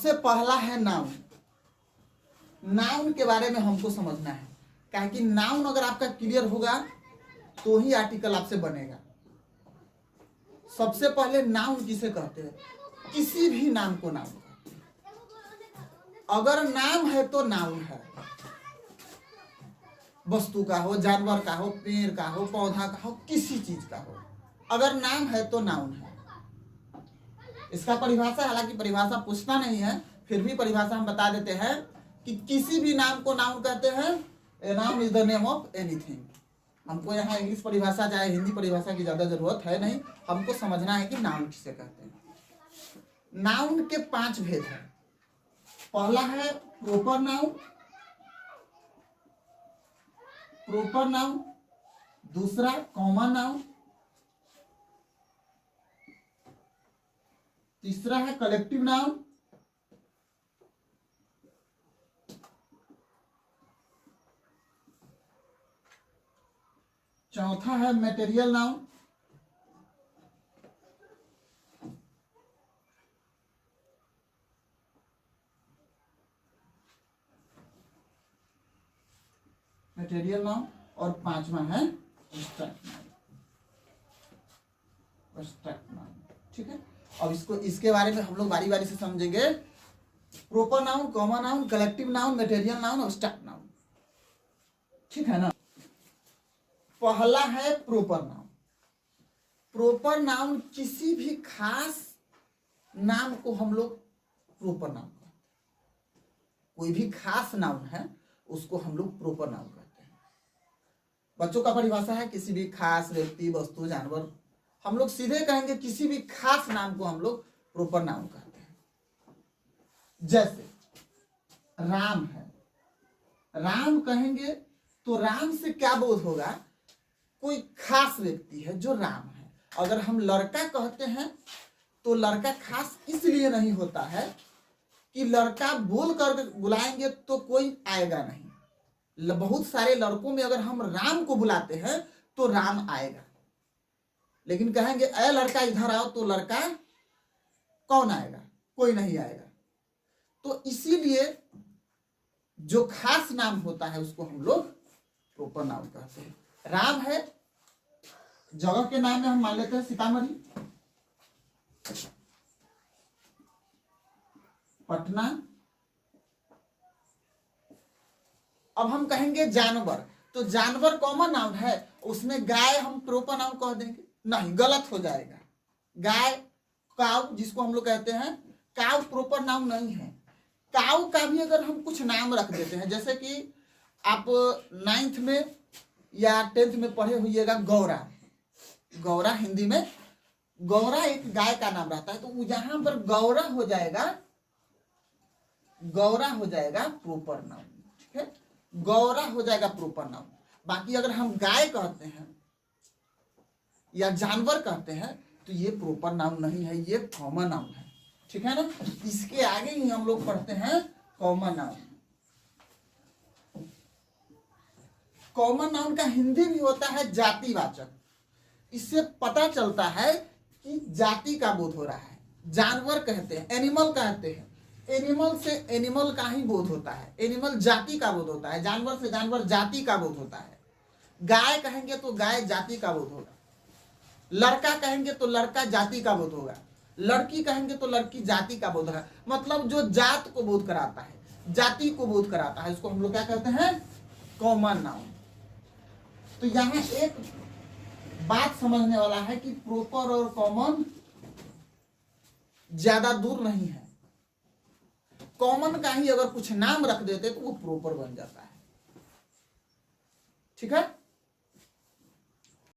सबसे पहला है नाउन। नाउन के बारे में हमको समझना है, क्या है कि नाउन अगर आपका क्लियर होगा तो ही आर्टिकल आपसे बनेगा। सबसे पहले नाउन किसे कहते हैं? किसी भी नाम को नाउन कहते हैं। अगर नाम है तो नाउन है, वस्तु का हो, जानवर का हो, पेड़ का हो, पौधा का हो, किसी चीज का हो, अगर नाम है तो नाउन है। इसका परिभाषा, हालांकि परिभाषा पूछना नहीं है, फिर भी परिभाषा हम बता देते हैं कि किसी भी नाम को नाउन कहते हैं। A noun is the name of anything. हमको यहाँ इंग्लिश परिभाषा चाहे हिंदी परिभाषा की ज्यादा जरूरत है नहीं, हमको समझना है कि नाउन किसे कहते हैं। नाउन के 5 भेद हैं। पहला है प्रोपर नाउन, प्रोपर नाउन। दूसरा कॉमन नाउन। तीसरा है कलेक्टिव नाउन। चौथा है मटेरियल नाउन। Material noun. और 5वां है एब्स्ट्रैक्ट नाउन। एब्स्ट्रैक्ट नाउन, ठीक है। अब इसके बारे में हम लोग बारी बारी से समझेंगे। Proper noun, common noun, collective noun, material noun, abstract noun, ठीक है ना। पहला है प्रोपर नाउन। प्रोपर नाउन किसी भी खास नाम को हम लोग प्रोपर नाउन कहते हैं। कोई भी खास नाउन है उसको हम लोग प्रोपर नाउन कहते हैं। बच्चों का परिभाषा है किसी भी खास व्यक्ति, वस्तु, जानवर, हम लोग सीधे कहेंगे किसी भी खास नाम को हम लोग प्रोपर नाउन कहते हैं। जैसे राम है, राम कहेंगे तो राम से क्या बोध होगा? कोई खास व्यक्ति है जो राम है। अगर हम लड़का कहते हैं तो लड़का खास इसलिए नहीं होता है कि लड़का बोल कर बुलाएंगे तो कोई आएगा नहीं। बहुत सारे लड़कों में अगर हम राम को बुलाते हैं तो राम आएगा, लेकिन कहेंगे ए लड़का इधर आओ तो लड़का कौन आएगा? कोई नहीं आएगा। तो इसीलिए जो खास नाम होता है उसको हम लोग प्रोपर नाउन कहते हैं। राम है, जगह के नाम में हम मान लेते हैं सीतामढ़ी, पटना। अब हम कहेंगे जानवर, तो जानवर कॉमन नाउन है, उसमें गाय हम प्रोपर नाउन कह देंगे? नहीं, गलत हो जाएगा। गाय, काऊ जिसको हम लोग कहते हैं, काऊ प्रोपर नाउन नहीं है। काऊ का भी अगर हम कुछ नाम रख देते हैं, जैसे कि आप 9th में या 10th में पढ़े हुईएगा गौरा। गौरा हिंदी में गौरा एक गाय का नाम रहता है, तो जहां पर गौरा हो जाएगा, गौरा हो जाएगा प्रोपर नाउन, ठीक है। गौरा हो जाएगा प्रोपर नाउन। बाकी अगर हम गाय कहते हैं या जानवर कहते हैं तो ये प्रोपर नाउन नहीं है, ये कॉमन नाउन है, ठीक है ना। इसके आगे ही हम लोग पढ़ते हैं कॉमन नाउन। कॉमन नाउन का हिंदी भी होता है जातिवाचक। इससे पता चलता है कि जाति का बोध हो रहा है। जानवर कहते हैं, एनिमल कहते हैं, एनिमल से एनिमल का ही बोध होता है, एनिमल जाति का बोध होता है। जानवर से जानवर जाति का बोध होता है। गाय कहेंगे तो गाय जाति का बोध होगा। लड़का कहेंगे तो लड़का जाति का बोध होगा। लड़की कहेंगे तो लड़की जाति का बोध होगा। मतलब जो जात को बोध कराता है, जाति को बोध कराता है, उसको हम लोग क्या कहते हैं? Common noun. तो यहाँ एक बात समझने वाला है कि प्रोपर और कॉमन ज्यादा दूर नहीं है। कॉमन का ही अगर कुछ नाम रख देते तो वो प्रोपर बन जाता है, ठीक है।